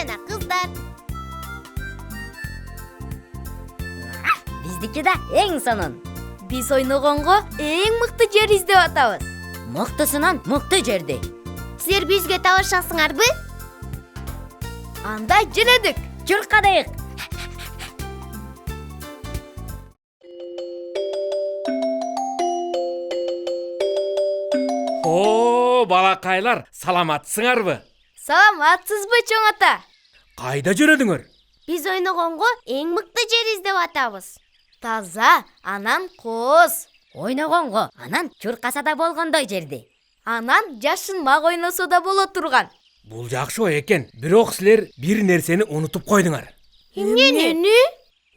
жана кыздар. Биздики да эң сонун. Биз ойногонго эң мыкты жер издеп атабыз. Мыктысынан мыкты жерди. Силер бизге табышасыңарбы? Анда жөнөдүк. Чуркадык. О, балакайлар, саламатсыңарбы? Саламатсызбы чоң ата? Кайда жүрөдүңөр? Биз ойногонго эң мыкты жер издеп атабыз. Таза, анан кооз. Ойногонго анан чуркаса да болгондой жерди. Анан жашынмак ойносо да боло турган. Бул жакшы ой экен. Бирок силер бир нерсени унутуп койдуңар. Эмнени?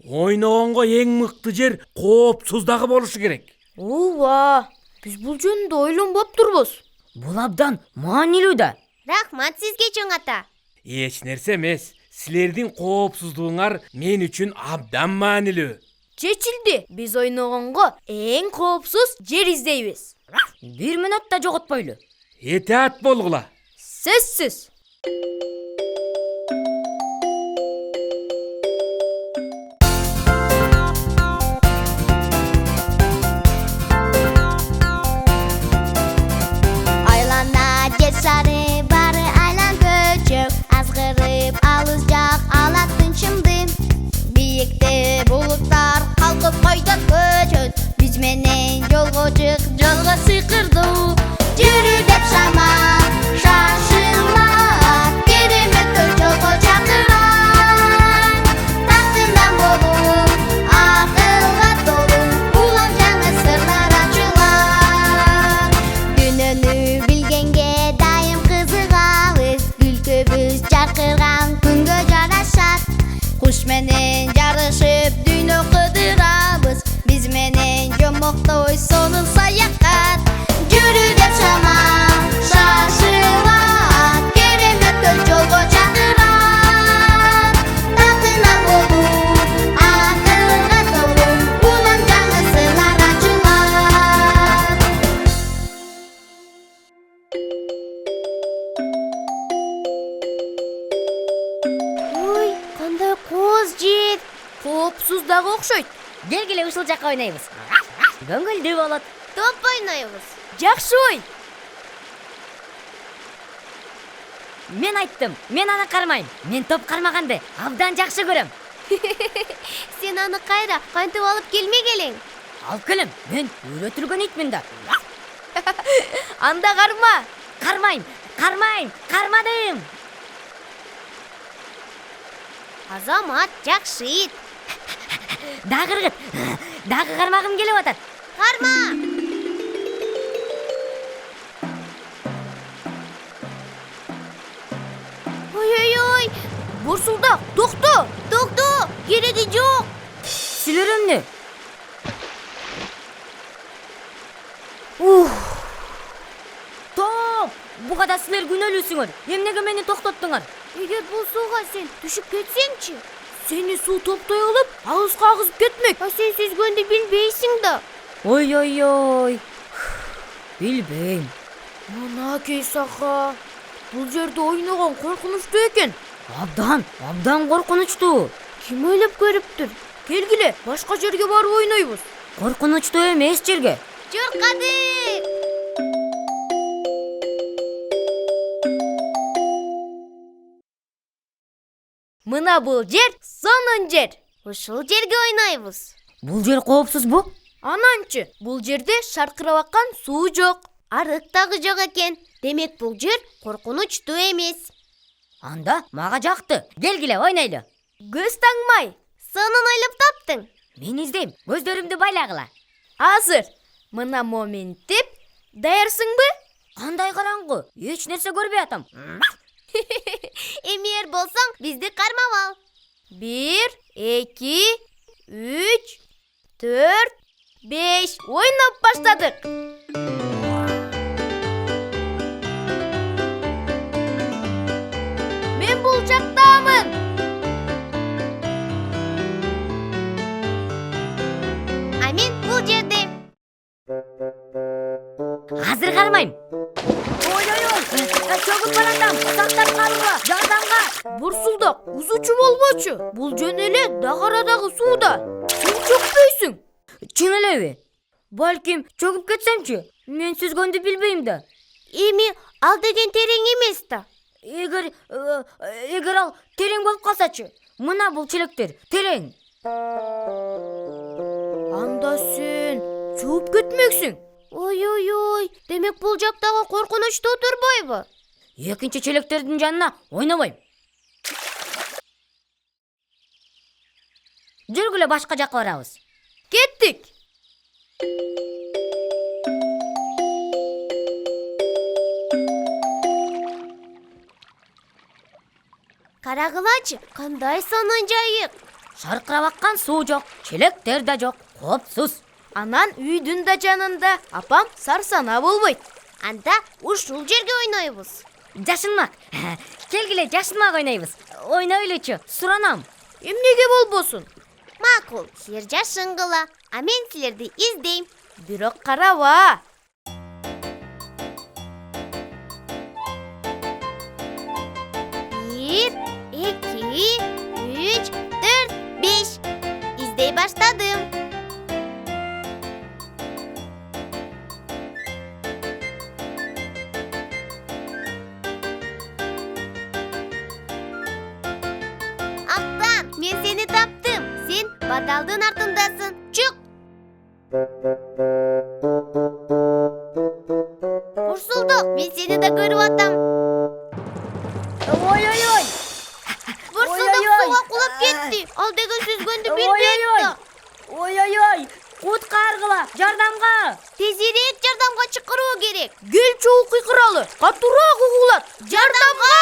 Ойногонго эң мыкты жер коопсуз дагы болушу керек. Ооба, биз бул жөнүндө ойлонбоп турбуз. Бул абдан маанилүү да. Рахмат сизге чоң ата. Эч нерсе эмес. Силердин коопсуздугуңар мен үчүн абдан маанилүү. Чечилди. Биз ойногонго эң коопсуз жер издейбиз. 1 мүнөт да жоготпойлу. Этаат болгула. Сөзсүз. Айлана жер шары бары айлан көчөк, азгырып алыс жак алатын чымды. Биекте булуттар калкып койдот көчөт, биз менен жолго чык, жолго сыйкырдуу. Жүрү деп шама, шашыла, кереметке жолго чакырам. Тактынан болуп, акылга толуу, улам жаңы сырлар ачылар. Дүйнөнү билгенге дайым кызыгабыз, күлкүбүз жаркырган күнгө жарашат. Куш менен жарышып дүйнө кыдырабыз, биз менен жомоктой сонун саякат. Жүрү деп шама, шашыла, кереметке жолго чакырам. Тактынан болуп, акылга толуу, улам жаңы сырлар ачылар. Ой, кандай кооз жер. Коопсуз дагы окшойт. Келгиле ушул жакка ойнойбуз. Көңүлдүү болот. Топ ойнойбуз. Жакшы ой. Мен айттым, мен аны кармайм. Мен топ кармаганды абдан жакшы көрөм. Сен аны кайра кантип алып келмек элең? Алып келем, мен үйрөтүлгөн итмин да. Анда карма. Кармайм, кармадым. Азамат жакшы ит. Дагы ыргыт, дагы кармагым келип атат. Карма. Ой, борсулдак, токто. Токто, кереги жок. Силер эмне? Топ! Буга да силер күнөөлүүсүңөр. Эмнеге мени токтоттуңар? Эгер бул сууга сен түшүп кетсеңчи? Сени суу топтой алып, алыска агызып кетмек. А сен сүзгөндү билбейсиң да. Ой. Билбейм. Манакей сака. Бул жерде ойногон коркунучтуу экен. Абдан коркунучтуу. Ким ойлоп көрүптүр? Келгиле, башка жерге барып ойнойбуз. Коркунучтуу эмес жерге. Чуркадык. Мына бул жер сонун жер. Ушул жерге ойнойбуз. Бул жер коопсузбу? Ананчы, бул жерде шаркырап аккан суу жок. Арык дагы жок экен. Демек бул жер коркунучтуу эмес. Анда мага жакты. Келгиле ойнойлу. Көз таңмай. Сонун ойлоп таптың. Мен издейм. Көздөрүмдү байлагыла. Азыр. Мына моментип. Даярсыңбы? Кандай караңгы? Эч нерсе көрбөй атам. Эмер болсоң, бизди кармап ал. 1, 2, 3, 4, 5. Ойноп баштадык. Мен бул жактамын. А мен бул жерде. Азыр кармайм. Ой. Чөгүп баратам. Сактап калгыла. Жардамга. Бурсулдак узучу болбочу. Бул жөн эле дагарадагы сууда. Сен чөкпөйсүң. Чын элеби? Балким чөгүп кетсемчи? Мен сүзгөндү билбейм да. Эми ал деген терең эмес да. Эгер ал терең болуп калсачы? Мына бул челектер терең. Анда сен чууп кетмексиң. Ой, демек бул жактагы коркунучтуу турбойбу? Экинчи челектердин жанына ойнобойм. Жүргүлө башка жакка барабыз. Кеттик. Карагылачы, кандай сонун жайык. Шаркырап аккан суу жок, челектер да жок, коопсуз. Анан үйдүн да жанында апам сарсана болбойт. Анда ушул жерге ойнойбуз. Жашынмак. Келгиле жашынмак ойнойбуз. Ойнойлучу, суранам. Эмнеге болбосун? Макул, силер жашынгыла, а мен силерди издейм. Бирок караба. Бир, эки, үч, төрт, беш. Издей баштадым. Актан, мен сени таптым. Сен баталдын артындасың. Чук. Бурсулдук, мен сени да көрүп атам. Ой. Бурсулдук сууга кулап кетти. Ал деген сүзгөндү билбейт да. Ой. Куткаргыла, жардамга. Тезирээк жардамга чакыруу керек. Кел чуу кыйкыралы. Катуураак угулат. Жардамга!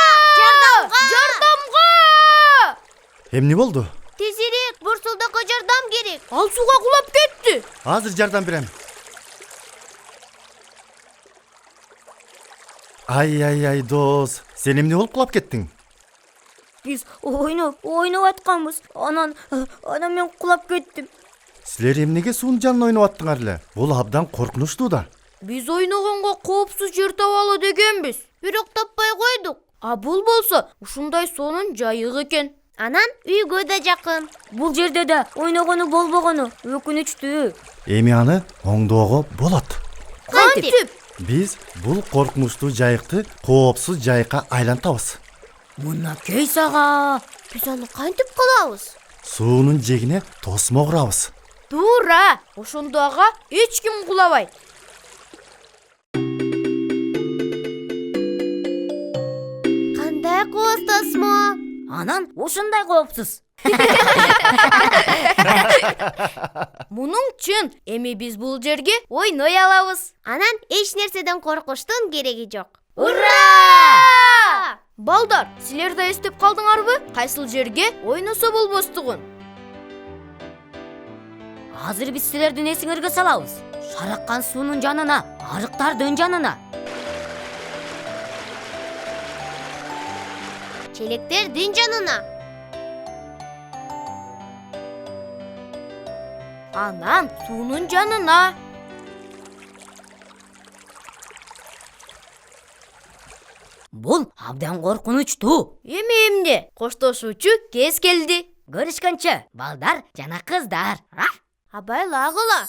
Жардамга! Эмне болду? Тезирээк, Бурсулдукка жардам керек. Ал сууга кулап кетти. Азыр жардам берем. Ай, дос. Сен эмне болуп кулап кеттиң? Биз ойноп атканбыз. Анан мен кулап кеттим. Силер эмнеге суунун жанына ойноп аттыңар эле? Бул абдан коркунучтуу да. Биз ойногонго коопсуз жер табалы дегенбиз. Бирок таппай койдук. А бул болсо ушундай сонун жайык экен. Анан үйгө да жакын. Бул жерде да ойногону болбогону өкүнүчтүү. Эми аны оңдоого болот. Кантип? Биз бул коркунучтуу жайыкты коопсуз жайыкка айлантабыз. Мынакей сага. Биз аны кантип кылабыз? Суунун жегине тосмо курабыз. Туура. Ошондо ага эч ким кулабайт. Кандай кооз тосмо? Анан ушундай коопсуз. Мунуң чын. Эми биз бул жерге ойной алабыз. Анан эч нерседен коркуштун кереги жок. Ура! Балдар, силер да эстеп калдыңарбы? Кайсыл жерге ойносо болбостугун? Азыр биз силердин эсиңерге салабыз. Шараккан суунун жанына, арыктардын жанына. Челектердин жанына. Анан суунун жанына. Бул абдан коркунучтуу. Эми эмне? Коштошуучу кез келди. Көрүшкөнчө, балдар жана кыздар. Абайлагыла.